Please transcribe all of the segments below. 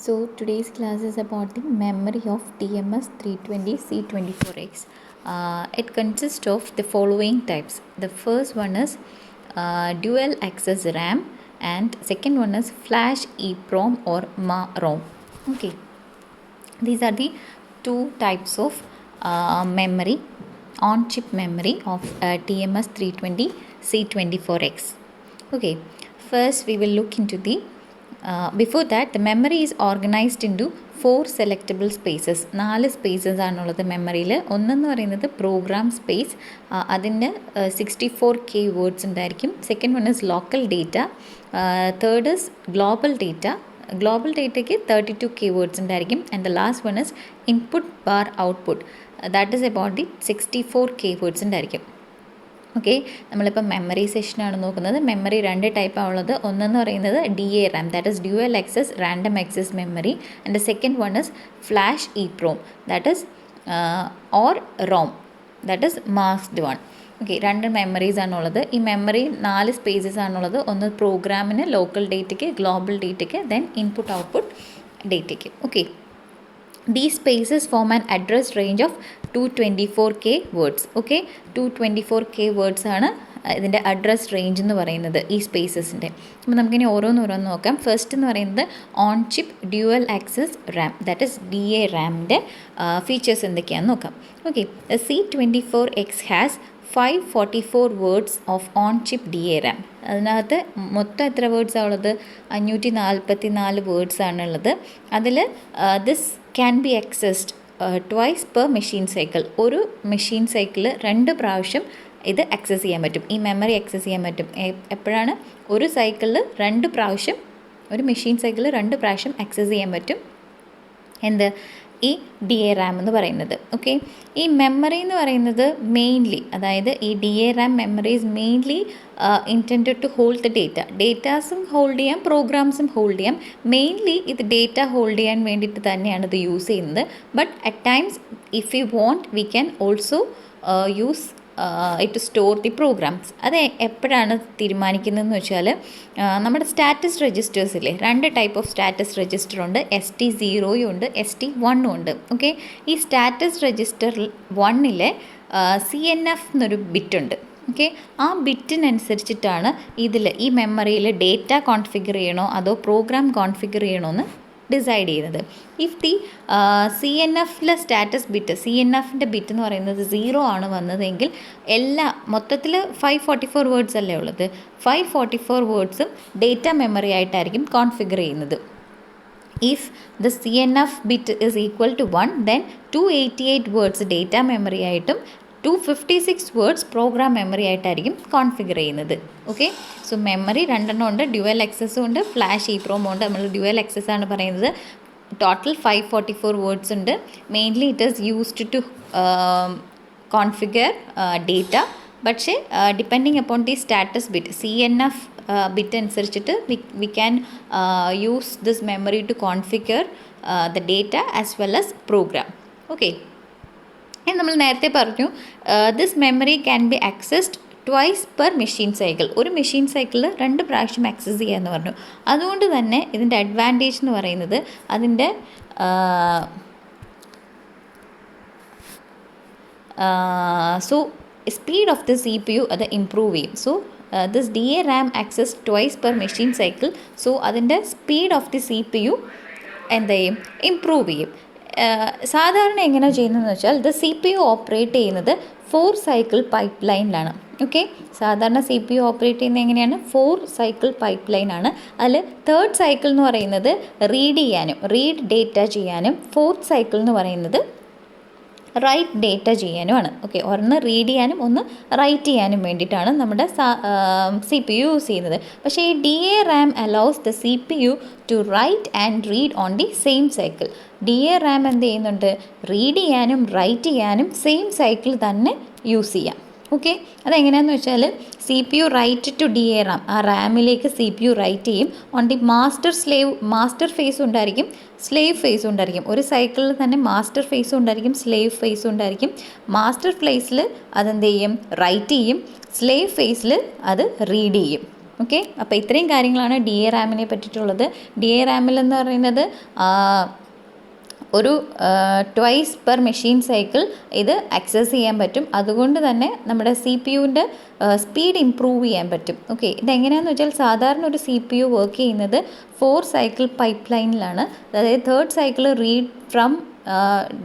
So today's class is about the memory of TMS 320 C24X. It consists of the following types. The first one is dual access RAM, and second one is flash EEPROM or MA-ROM. Okay, these are the two types of memory, on-chip memory of TMS 320 C24X. Okay, first we will look into the before that, the memory is organized into 4 selectable spaces. 4 spaces ആണുള്ളത് മെമ്മറിയിൽ. ഒന്നെന്ന് പറയുന്നത് programme space, അതിന് 64K words ഉണ്ടായിരിക്കും. Second one is local data, third is global data. Global ഡേറ്റയ്ക്ക് 32K words ഉണ്ടായിരിക്കും. And the last one is input bar output, that is about the 64K words ഉണ്ടായിരിക്കും. Okay, നമ്മളിപ്പോൾ memory സെഷനാണ് നോക്കുന്നത്. Memory 2 ടൈപ്പാണ് ഉള്ളത്. ഒന്നെന്ന് പറയുന്നത് DRAM, that is dual access random access memory, and the second one is flash EEPROM, that is or ROM, that is masked one. Okay, 2 memories ആണുള്ളത്. ഈ മെമ്മറി 4 സ്പേസസ് ആണുള്ളത്. ഒന്ന് പ്രോഗ്രാമിന്, ലോക്കൽ ഡേറ്റയ്ക്ക്, ഗ്ലോബൽ ഡേറ്റയ്ക്ക്, ദെൻ ഇൻപുട്ട് ഔട്ട്പുട്ട് ഡേറ്റയ്ക്ക്. Okay, these spaces form an address range of 224K words. Okay, 224K words ആണ് ഇതിൻ്റെ അഡ്രസ് റേഞ്ച് എന്ന് പറയുന്നത് ഈ സ്പേസസിൻ്റെ. അപ്പോൾ നമുക്കിനി ഓരോന്ന് നോക്കാം. ഫസ്റ്റ് എന്ന് പറയുന്നത് on chip dual access RAM, that is DRAM-ൻ്റെ ഫീച്ചേഴ്സ് എന്തൊക്കെയാണെന്ന് നോക്കാം. Okay, C24X has 544 words of on chip DRAM. അതിനകത്ത് മൊത്തം എത്ര വേർഡ്സാണ് ഉള്ളത്? 544 വേർഡ്സ് ആണുള്ളത്. അതിൽ this can be accessed twice per machine cycle. ഒരു മെഷീൻ സൈക്കിൾ 2 പ്രാവശ്യം ഇത് ആക്സസ് ചെയ്യാൻ പറ്റും. ഈ മെമ്മറി ആക്സസ് ചെയ്യാൻ പറ്റും. എപ്പോഴാണ്? ഒരു സൈക്കിളിൽ 2 പ്രാവശ്യം, ഒരു മെഷീൻ സൈക്കിളിൽ 2 പ്രാവശ്യം ആക്സസ് ചെയ്യാൻ പറ്റും. എന്ത്? ഈ DRAM എന്ന് പറയുന്നത്. ഓക്കെ, ഈ മെമ്മറി എന്ന് പറയുന്നത് മെയിൻലി, അതായത് ഈ DRAM memory is mainly intended to hold the data. ഡേറ്റാസും ഹോൾഡ് ചെയ്യാം, പ്രോഗ്രാംസും ഹോൾഡ് ചെയ്യാം. മെയിൻലി ഇത് ഡേറ്റ ഹോൾഡ് ചെയ്യാൻ വേണ്ടിയിട്ട് തന്നെയാണ് ഇത് യൂസ് ചെയ്യുന്നത്. But at times if you want we can also use it store the programs. അത് എപ്പോഴാണ് തീരുമാനിക്കുന്നതെന്ന് വെച്ചാൽ, നമ്മുടെ സ്റ്റാറ്റസ് രജിസ്റ്റേഴ്സില്ലേ, 2 ടൈപ്പ് ഓഫ് സ്റ്റാറ്റസ് രജിസ്റ്റർ ഉണ്ട്. ST0 ഉണ്ട്, ST1 ഉണ്ട്. ഓക്കെ, ഈ സ്റ്റാറ്റസ് രജിസ്റ്റർ 1-ലെ CNF എന്നൊരു ബിറ്റുണ്ട്. ഓക്കെ, ആ ബിറ്റിനനുസരിച്ചിട്ടാണ് ഈ മെമ്മറിയിൽ ഡേറ്റ കോൺഫിഗർ ചെയ്യണോ അതോ പ്രോഗ്രാം കോൺഫിഗർ ചെയ്യണോ എന്ന് ഡിസൈഡ് ചെയ്യുന്നത്. ഇഫ് ദി CNF-ലെ സ്റ്റാറ്റസ് ബിറ്റ്, CNF-ൻ്റെ ബിറ്റ് എന്ന് പറയുന്നത് 0 ആണ് വന്നതെങ്കിൽ മൊത്തത്തിൽ 544 വേർഡ്സ് അല്ലേ ഉള്ളത്, 544 വേർഡ്സും ഡേറ്റ മെമ്മറി ആയിട്ടായിരിക്കും കോൺഫിഗർ ചെയ്യുന്നത്. If the CNF bit is equal to 1, then 288 words data memory ആയിട്ടും 256 വേർഡ്സ് പ്രോഗ്രാം മെമ്മറി ആയിട്ടായിരിക്കും കോൺഫിഗർ ചെയ്യുന്നത്. ഓക്കെ, സോ മെമ്മറി 2 ഉണ്ട്, ഡ്യുവൽ ആക്സസും ഉണ്ട്, ഫ്ലാഷ് EEPROM ഉണ്ട്. നമ്മൾ ഡ്യുവൽ ആക്സസ് ആണ് പറയുന്നത്. ടോട്ടൽ 544 വേർഡ്സ് ഉണ്ട്. Mainly it is used to configure data. പക്ഷേ depending upon the status bit, CNF bit അനുസരിച്ചിട്ട് we can use this memory to configure the data as well as program. Okay, നമ്മൾ നേരത്തെ പറഞ്ഞു this memory can be accessed twice per machine cycle. ഒരു machine സൈക്കിളിൽ 2 പ്രാവശ്യം access ചെയ്യാമെന്ന് പറഞ്ഞു. അതുകൊണ്ട് തന്നെ ഇതിൻ്റെ അഡ്വാൻറ്റേജ് എന്ന് പറയുന്നത് അതിൻ്റെ so speed of the CPU അത് ഇംപ്രൂവ് ചെയ്യും. So this DRAM access twice per machine cycle. So അതിൻ്റെ സ്പീഡ് ഓഫ് ദി CPU എന്ത് ചെയ്യും? ഇംപ്രൂവ് ചെയ്യും. സാധാരണ എങ്ങനെയാണ് ചെയ്യുന്നതെന്ന് വെച്ചാൽ ദ CPU ഓപ്പറേറ്റ് ചെയ്യുന്നത് 4 സൈക്കിൾ പൈപ്പ് ലൈനിലാണ്. ഓക്കെ, സാധാരണ CPU ഓപ്പറേറ്റ് ചെയ്യുന്നത് എങ്ങനെയാണ്? 4 സൈക്കിൾ പൈപ്പ് ലൈനാണ്. അതിൽ 3rd സൈക്കിൾ എന്ന് പറയുന്നത് റീഡ് ഡേറ്റ ചെയ്യാനും 4th സൈക്കിൾ എന്ന് പറയുന്നത് റൈറ്റ് ഡേറ്റ ചെയ്യാനുമാണ്. ഓക്കെ, ഒന്ന് റീഡ് ചെയ്യാനും ഒന്ന് റൈറ്റ് ചെയ്യാനും വേണ്ടിയിട്ടാണ് നമ്മുടെ CPU യൂസ് ചെയ്യുന്നത്. പക്ഷേ ഈ DRAM allows the CPU to write and read on the same cycle. DRAM എന്ത് ചെയ്യുന്നുണ്ട്? റീഡ് ചെയ്യാനും റൈറ്റ് ചെയ്യാനും സെയിം സൈക്കിൾ തന്നെ യൂസ് ചെയ്യാം. ഓക്കെ, അതെങ്ങനെയാണെന്ന് വെച്ചാൽ CPU റൈറ്റ് ടു DRAM, ആ റാമിലേക്ക് CPU റൈറ്റ് ചെയ്യും. ഓൺ ദി മാസ്റ്റർ ഫേസ് ഉണ്ടായിരിക്കും, സ്ലേവ് ഫേസ് ഉണ്ടായിരിക്കും. ഒരു സൈക്കിളിൽ തന്നെ മാസ്റ്റർ ഫേസും ഉണ്ടായിരിക്കും, സ്ലേവ് ഫേസും ഉണ്ടായിരിക്കും. മാസ്റ്റർ ഫേസിൽ അതെന്ത് ചെയ്യും? റൈറ്റ് ചെയ്യും. സ്ലേവ് ഫേസിൽ അത് റീഡ് ചെയ്യും. ഓക്കെ, അപ്പോൾ ഇത്രയും കാര്യങ്ങളാണ് DRAM-നെ പറ്റിയിട്ടുള്ളത്. DRAM-ൽ എന്ന് പറയുന്നത് ഒരു ട്വൈസ് പെർ മെഷീൻ സൈക്കിൾ ഇത് ആക്സസ് ചെയ്യാൻ പറ്റും. അതുകൊണ്ട് തന്നെ നമ്മുടെ CPU-ൻ്റെ സ്പീഡ് ഇമ്പ്രൂവ് ചെയ്യാൻ പറ്റും. ഓക്കെ, ഇതെങ്ങനെയാണെന്ന് വെച്ചാൽ സാധാരണ ഒരു CPU വർക്ക് ചെയ്യുന്നത് 4 സൈക്കിൾ പൈപ്പ് ലൈനിലാണ്. അതായത് 3rd cycle read from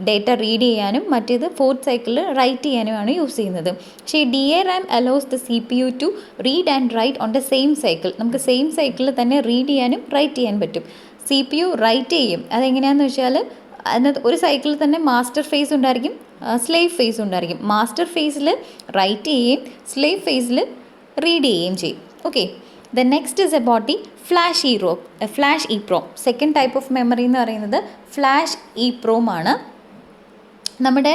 data read ചെയ്യാനും മറ്റേത് 4th സൈക്കിളിൽ റൈറ്റ് ചെയ്യാനുമാണ് യൂസ് ചെയ്യുന്നത്. പക്ഷേ ഈ DRAM allows the CPU to read and write on the same cycle. നമുക്ക് സെയിം സൈക്കിളിൽ തന്നെ റീഡ് ചെയ്യാനും റൈറ്റ് ചെയ്യാൻ പറ്റും. CPU റൈറ്റ് ചെയ്യും. അതെങ്ങനെയാണെന്ന് വെച്ചാൽ അതിനകത്ത് ഒരു സൈക്കിളിൽ തന്നെ മാസ്റ്റർ ഫേസ് ഉണ്ടായിരിക്കും, സ്ലേവ് ഫേസ് ഉണ്ടായിരിക്കും. മാസ്റ്റർ ഫേസിൽ റൈറ്റ് ചെയ്യുകയും സ്ലേവ് ഫേസിൽ റീഡ് ചെയ്യുകയും ചെയ്യും. Okay, the next is about the flash EEPROM. Second type of memory എന്ന് പറയുന്നത് ഫ്ലാഷ് EEPROM ആണ്. നമ്മുടെ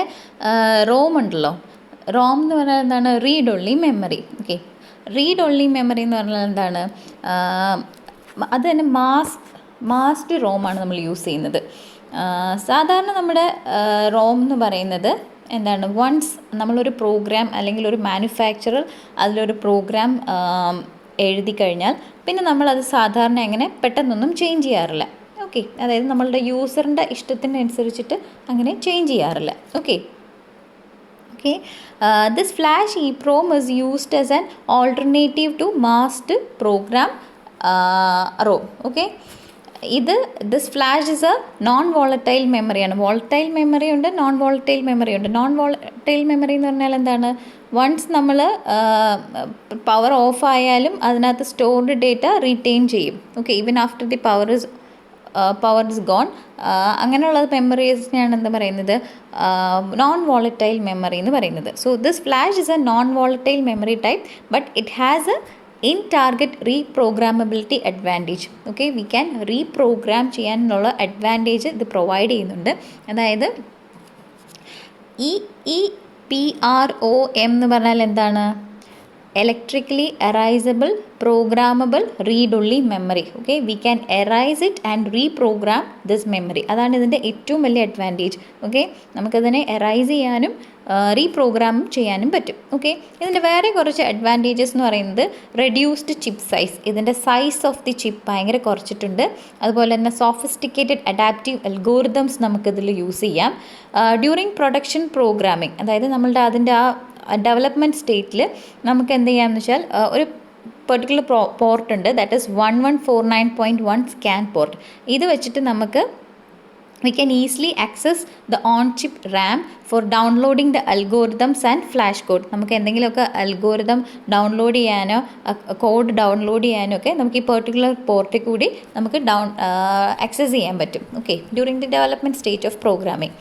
റോം ഉണ്ടല്ലോ, റോം എന്ന് പറഞ്ഞാൽ എന്താണ്? Read only memory. Okay, read only memory എന്ന് പറഞ്ഞാൽ എന്താണ്? അത് തന്നെ മാസ്ഡ് റോമാണ് നമ്മൾ യൂസ് ചെയ്യുന്നത്. സാധാരണ നമ്മുടെ റോം എന്ന് പറയുന്നത് എന്താണ്? വൺസ് നമ്മളൊരു പ്രോഗ്രാം അല്ലെങ്കിൽ ഒരു മാനുഫാക്ചറർ അതിലൊരു പ്രോഗ്രാം എഴുതി കഴിഞ്ഞാൽ പിന്നെ നമ്മളത് സാധാരണ അങ്ങനെ പെട്ടെന്നൊന്നും ചേഞ്ച് ചെയ്യാറില്ല. ഓക്കെ, അതായത് നമ്മളുടെ യൂസറിൻ്റെ ഇഷ്ടത്തിനനുസരിച്ചിട്ട് അങ്ങനെ ചേഞ്ച് ചെയ്യാറില്ല. Okay, this flash EEPROM is used as an alternative to masked program ROM. Okay, this flash is a non-volatile memory ആണ്. വോളറ്റൈൽ മെമ്മറി ഉണ്ട്, നോൺ വോളറ്റൈൽ മെമ്മറി ഉണ്ട്. നോൺ വോളറ്റൈൽ മെമ്മറി എന്ന് പറഞ്ഞാൽ എന്താണ്? വൺസ് നമ്മൾ പവർ ഓഫ് ആയാലും അതിനകത്ത് stored data retain ചെയ്യും. Okay, even after the power is gone. അങ്ങനെയുള്ള മെമ്മറീസിനെയാണ് എന്താ പറയുന്നത്? നോൺ വോളറ്റൈൽ മെമ്മറി എന്ന് പറയുന്നത്. So this flash is a non volatile memory type, but it has a in target reprogrammability advantage. Okay, we can reprogram ചെയ്യാനുള്ള advantage ഇത് provide ചെയ്യുന്നുണ്ട്. അതായത് EEPROM എന്ന് പറഞ്ഞാൽ എന്താണ്? Electrically erasable programmable read only memory. Okay, we can erase it and reprogram this memory. അതാണ് ഇതിൻ്റെ ഏറ്റവും വലിയ അഡ്വാൻറ്റേജ്. ഓക്കെ, നമുക്കതിനെ എറൈസ് ചെയ്യാനും റീപ്രോഗ്രാം ചെയ്യാനും പറ്റും. ഓക്കെ, ഇതിൻ്റെ വേറെ കുറച്ച് അഡ്വാൻറ്റേജസ് എന്ന് പറയുന്നത് റെഡ്യൂസ്ഡ് ചിപ്പ് സൈസ്. ഇതിൻ്റെ സൈസ് ഓഫ് ദി ചിപ്പ് ഭയങ്കര കുറച്ചിട്ടുണ്ട്. അതുപോലെ തന്നെ സോഫിസ്റ്റിക്കേറ്റഡ് അഡാപ്റ്റീവ് അൽഗോറിതംസ് നമുക്കിതിൽ യൂസ് ചെയ്യാം. ഡ്യൂറിങ് പ്രൊഡക്ഷൻ പ്രോഗ്രാമിംഗ്, അതായത് നമ്മളുടെ അതിൻ്റെ ആ ഡെവലപ്മെൻറ്റ് സ്റ്റേറ്റിൽ നമുക്ക് എന്ത് ചെയ്യാമെന്ന് വെച്ചാൽ ഒരു പെർട്ടിക്കുലർ പോർട്ട് ഉണ്ട്, ദാറ്റ് ഈസ് 1149.1 സ്കാൻ പോർട്ട്. ഇത് വെച്ചിട്ട് നമുക്ക് we can easily access the on-chip RAM for downloading the algorithms and flash code. നമുക്ക് എന്തെങ്കിലുമൊക്കെ അൽഗോരിതം ഡൗൺലോഡ് ചെയ്യാനോ കോഡ് ഡൗൺലോഡ് ചെയ്യാനോ ഒക്കെ നമുക്ക് ഈ പെർട്ടിക്കുലർ പോർട്ടിൽ കൂടി നമുക്ക് ആക്സസ് ചെയ്യാൻ പറ്റും. Okay, during the development stage of programming.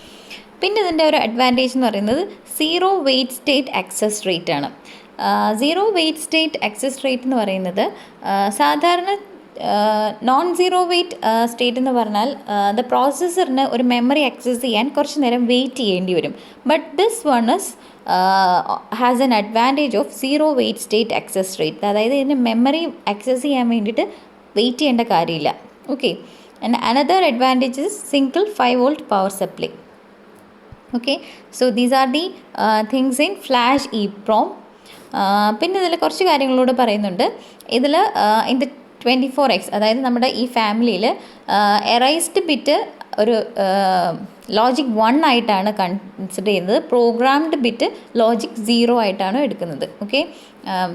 പിന്നെ ഇതിൻ്റെ ഒരു അഡ്വാൻറ്റേജ് എന്ന് പറയുന്നത് zero wait state access rate ആണ്. Zero wait state access rate എന്ന് പറയുന്നത് സാധാരണ നോൺ സീറോ വെയ്റ്റ് സ്റ്റേറ്റ് എന്ന് പറഞ്ഞാൽ ദ പ്രോസസ്സറിന് ഒരു മെമ്മറി ആക്സസ് ചെയ്യാൻ കുറച്ച് നേരം വെയിറ്റ് ചെയ്യേണ്ടി വരും. But this one is has an advantage of zero wait state access rate. അതായത് ഇതിന് മെമ്മറി ആക്സസ് ചെയ്യാൻ വേണ്ടിയിട്ട് വെയിറ്റ് ചെയ്യേണ്ട കാര്യമില്ല. Okay, and another advantage is single 5 volt power supply. Okay, so these are the things in flash EEPROM. പിന്നെ ഇതിൽ കുറച്ച് കാര്യങ്ങളോട് പറയുന്നുണ്ട്. ഇതിൽ ഇൻ ദ 24X, അതായത് നമ്മുടെ ഈ ഫാമിലിയിൽ എറൈസ്ഡ് ബിറ്റ് ഒരു ലോജിക് 1 ആയിട്ടാണ് കൺസിഡർ ചെയ്യുന്നത്. പ്രോഗ്രാംഡ് ബിറ്റ് ലോജിക് 0 ആയിട്ടാണ് എടുക്കുന്നത്. ഓക്കെ,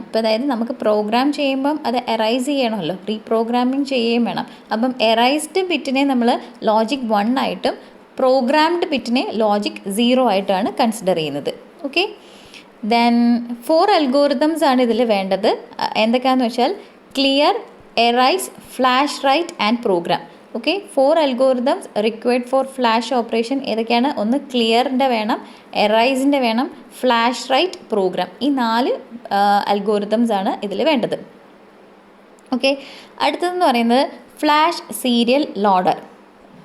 ഇപ്പോൾ അതായത് നമുക്ക് പ്രോഗ്രാം ചെയ്യുമ്പം അത് എറൈസ് ചെയ്യണമല്ലോ, റീപ്രോഗ്രാമിംഗ് ചെയ്യുകയും വേണം. അപ്പം എറൈസ്ഡ് ബിറ്റിനെ നമ്മൾ ലോജിക് 1 ആയിട്ടും പ്രോഗ്രാംഡ് ബിറ്റിനെ ലോജിക് 0 ആയിട്ടാണ് കൺസിഡർ ചെയ്യുന്നത്. ഓക്കെ, ദെൻ 4 അൽഗോറിതംസ് ആണ് ഇതിൽ വേണ്ടത്. എന്തൊക്കെയാണെന്ന് വെച്ചാൽ clear, erase, flash write and program. Okay, 4 algorithms required for flash operation ഏതൊക്കെയാണ്? ഒന്ന് ക്ലിയറിൻ്റെ വേണം, എറൈസിൻ്റെ വേണം, ഫ്ലാഷ് റൈറ്റ്, പ്രോഗ്രാം. ഈ 4 അൽഗോറിതംസ് ആണ് ഇതിൽ വേണ്ടത്. ഓക്കെ, അടുത്തതെന്ന് പറയുന്നത് flash serial loader.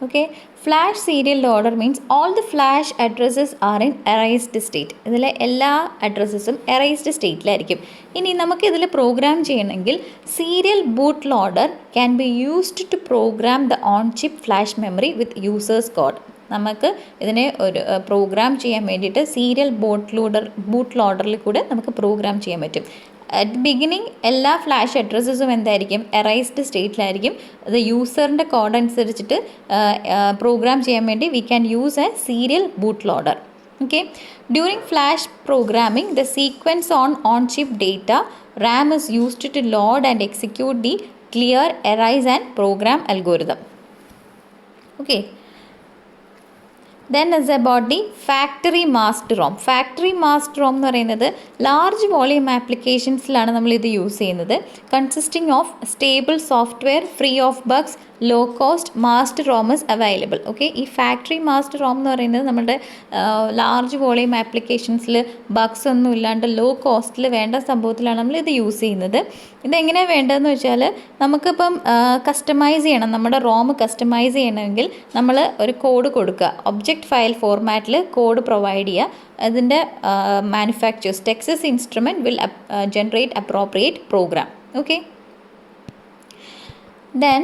Okay, flash serial loader means all the flash addresses are in erased state. ഇതിലെ എല്ലാ അഡ്രസ്സസും എറൈസ്ഡ് സ്റ്റേറ്റിലായിരിക്കും. ഇനി നമുക്കിതിൽ പ്രോഗ്രാം ചെയ്യണമെങ്കിൽ serial boot loader can be used to program the on chip flash memory with user's code. നമുക്ക് ഇതിനെ ഒരു പ്രോഗ്രാം ചെയ്യാൻ വേണ്ടിയിട്ട് സീരിയൽ ബൂട്ട് ലോഡറിൽ കൂടെ നമുക്ക് പ്രോഗ്രാം ചെയ്യാൻ പറ്റും. അറ്റ് ദി ബിഗിനിങ് എല്ലാ ഫ്ലാഷ് അഡ്രസ്സസും എന്തായിരിക്കും, എറൈസ്ഡ് സ്റ്റേറ്റിലായിരിക്കും. അത് യൂസറിൻ്റെ കോഡ് അനുസരിച്ചിട്ട് പ്രോഗ്രാം ചെയ്യാൻ വേണ്ടി we can use a serial boot loader. Okay, during flash programming, the sequence on-chip data RAM is used to load and execute the clear, erase and program algorithm. Okay. Then is about the factory masked ROM. Factory masked ROM എന്ന് പറയുന്നത് large volume ആപ്ലിക്കേഷൻസിലാണ് നമ്മളിത് use ചെയ്യുന്നത്. Consisting of stable software, free of bugs, low cost masked ROM is available. Okay, ഈ factory masked ROM എന്ന് പറയുന്നത് നമ്മുടെ large volume ആപ്ലിക്കേഷൻസിൽ Bugs ഒന്നും ഇല്ലാണ്ട് ലോ കോസ്റ്റിൽ വേണ്ട സംഭവത്തിലാണ് നമ്മൾ ഇത് യൂസ് ചെയ്യുന്നത്. ഇതെങ്ങനെയാണ് വേണ്ടതെന്ന് വെച്ചാൽ നമുക്കിപ്പം കസ്റ്റമൈസ് ചെയ്യണം, നമ്മുടെ റോം കസ്റ്റമൈസ് ചെയ്യണമെങ്കിൽ നമ്മൾ ഒരു കോഡ് കൊടുക്കുക, ഒബ്ജക്റ്റ് ഫയൽ ഫോർമാറ്റിൽ കോഡ് പ്രൊവൈഡ് ചെയ്യുക. അതിൻ്റെ manufacturers Texas Instrument will generate appropriate program. Okay, then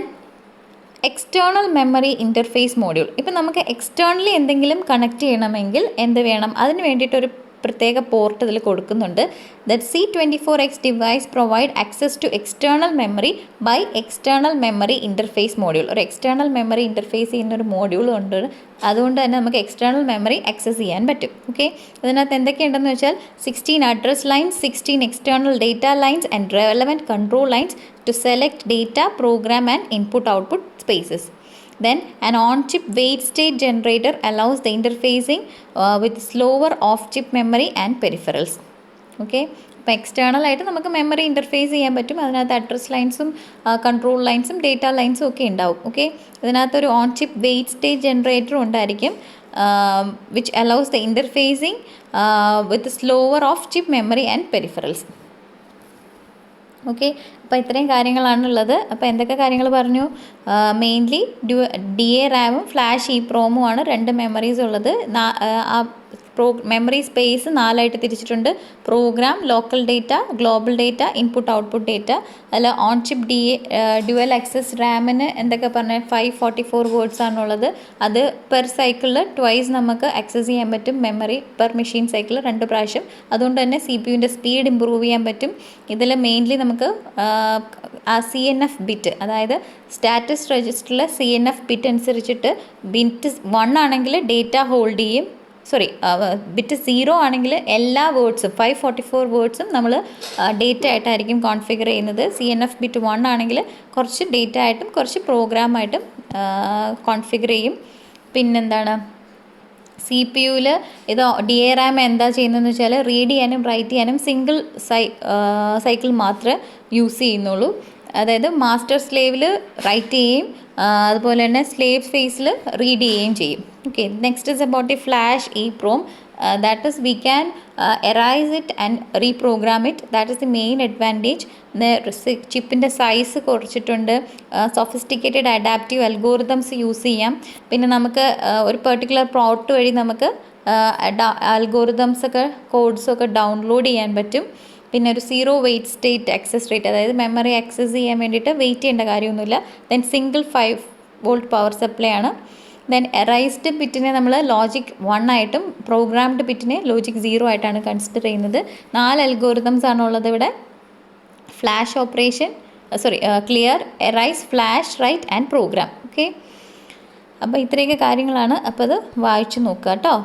external memory interface module. ഇപ്പം നമുക്ക് എക്സ്റ്റേണലി എന്തെങ്കിലും കണക്ട് ചെയ്യണമെങ്കിൽ എന്ത് വേണം, അതിന് വേണ്ടിയിട്ടൊരു പ്രത്യേക പോർട്ട് ഇതിൽ കൊടുക്കുന്നുണ്ട്. That C24X device provide access to external memory by external memory interface module. ഒരു എക്സ്റ്റേണൽ മെമ്മറി ഇൻ്റർഫേസ് ചെയ്യുന്ന ഒരു മോഡ്യൂൾ ഉണ്ട്. അതുകൊണ്ട് തന്നെ നമുക്ക് എക്സ്റ്റേണൽ മെമ്മറി ആക്സസ് ചെയ്യാൻ പറ്റും. ഓക്കെ, അതിനകത്ത് എന്തൊക്കെയുണ്ടെന്ന് വെച്ചാൽ 16 address lines, 16 external data lines and relevant control lines to select data, program and input-output spaces. Then an on-chip wait state generator allows the interfacing with slower off-chip memory and peripherals. Okay, അപ്പോൾ external ആയിട്ട് നമുക്ക് memory interface ചെയ്യാൻ പറ്റും. അതിനകത്ത് address ലൈൻസും control ലൈൻസും data ലൈൻസും ഒക്കെ ഉണ്ടാവും. Okay, ഇതിനകത്തൊരു on chip wait state ജനറേറ്ററും ഉണ്ടായിരിക്കും, which allows the interfacing with slower of chip memory and peripherals. Okay, അപ്പോൾ ഇത്രയും കാര്യങ്ങളാണുള്ളത്. അപ്പോൾ എന്തൊക്കെ കാര്യങ്ങൾ പറഞ്ഞു? മെയിൻലി DA റാമും ഫ്ലാഷ് EEPROM ആണ് 2 മെമ്മറീസ് ഉള്ളത്. ആ മെമ്മറി സ്പേസ് 4ആയിട്ട് തിരിച്ചിട്ടുണ്ട്. Program, local data, global data, input output data. അല്ല ഓൺ ചിപ്പ് ഡ്യുവൽ ആക്സസ് റാമിന് എന്തൊക്കെ പറഞ്ഞാൽ 544 വേർഡ്സ് ആണുള്ളത്. അത് പെർ സൈക്കിളിൽ ട്വൈസ് നമുക്ക് ആക്സസ് ചെയ്യാൻ പറ്റും. മെമ്മറി പെർ മെഷീൻ സൈക്കിൾ 2 പ്രാവശ്യം. അതുകൊണ്ട് തന്നെ CPU-ൻ്റെ സ്പീഡ് ഇമ്പ്രൂവ് ചെയ്യാൻ പറ്റും. ഇതിൽ മെയിൻലി നമുക്ക് ആ CNF ബിറ്റ്, അതായത് സ്റ്റാറ്റസ് രജിസ്റ്ററിൽ CNF ബിറ്റ് അനുസരിച്ചിട്ട് ബിറ്റ് 1 ആണെങ്കിൽ ഡേറ്റ ഹോൾഡ് ചെയ്യും. ബിറ്റ് 0 ആണെങ്കിൽ എല്ലാ വേർഡ്സും 544 വേർഡ്സും നമ്മൾ ഡേറ്റ ആയിട്ടായിരിക്കും കോൺഫിഗർ ചെയ്യുന്നത്. CNF ബിറ്റ് 1 ആണെങ്കിൽ കുറച്ച് ഡേറ്റ ആയിട്ടും കുറച്ച് പ്രോഗ്രാമായിട്ടും കോൺഫിഗർ ചെയ്യും. പിന്നെന്താണ്, CPU-ൽ ഇത് DA റാം എന്താ ചെയ്യുന്നതെന്ന് വെച്ചാൽ റീഡ് ചെയ്യാനും റൈറ്റ് ചെയ്യാനും സിംഗിൾ സൈക്കിൾ മാത്രമേ യൂസ് ചെയ്യുന്നുള്ളൂ. അതായത് മാസ്റ്റർ സ്ലേവിൽ റൈറ്റ് ചെയ്യുകയും അതുപോലെ തന്നെ സ്ലേവ് ഫേസിൽ റീഡ് ചെയ്യുകയും ചെയ്യും. Okay, next is about the flash EEPROM. That is, we can erase it and reprogram it. That is the main advantage. ചിപ്പിൻ്റെ സൈസ് കുറച്ചിട്ടുണ്ട്. സൊഫിസ്റ്റിക്കേറ്റഡ് അഡാപ്റ്റീവ് അൽഗോറിതംസ് യൂസ് ചെയ്യാം. പിന്നെ നമുക്ക് ഒരു പെർട്ടിക്കുലർ പ്രോട്ട് വഴി നമുക്ക് അൽഗോറിതംസൊക്കെ കോഡ്സൊക്കെ ഡൗൺലോഡ് ചെയ്യാൻ പറ്റും. പിന്നെ ഒരു 0 വെയിറ്റ് സ്റ്റേറ്റ് ആക്സസ് റേറ്റ്, അതായത് മെമ്മറി ആക്സസ് ചെയ്യാൻ വേണ്ടിയിട്ട് വെയിറ്റ് ചെയ്യേണ്ട കാര്യമൊന്നുമില്ല. Then single 5 volt power supply ആണ്. ദെൻ എറൈസ്ഡ് ബിറ്റിനെ നമ്മൾ ലോജിക് 1 ആയിട്ടും പ്രോഗ്രാംഡ് ബിറ്റിനെ ലോജിക് 0 ആയിട്ടാണ് കൺസിഡർ ചെയ്യുന്നത്. 4 അൽഗോറിതംസ് ആണുള്ളത് ഇവിടെ. Flash operation, clear, erase, flash, write and program. Okay, അപ്പോൾ ഇത്രയൊക്കെ കാര്യങ്ങളാണ്. അപ്പോൾ അത് വായിച്ചു നോക്കുക കേട്ടോ.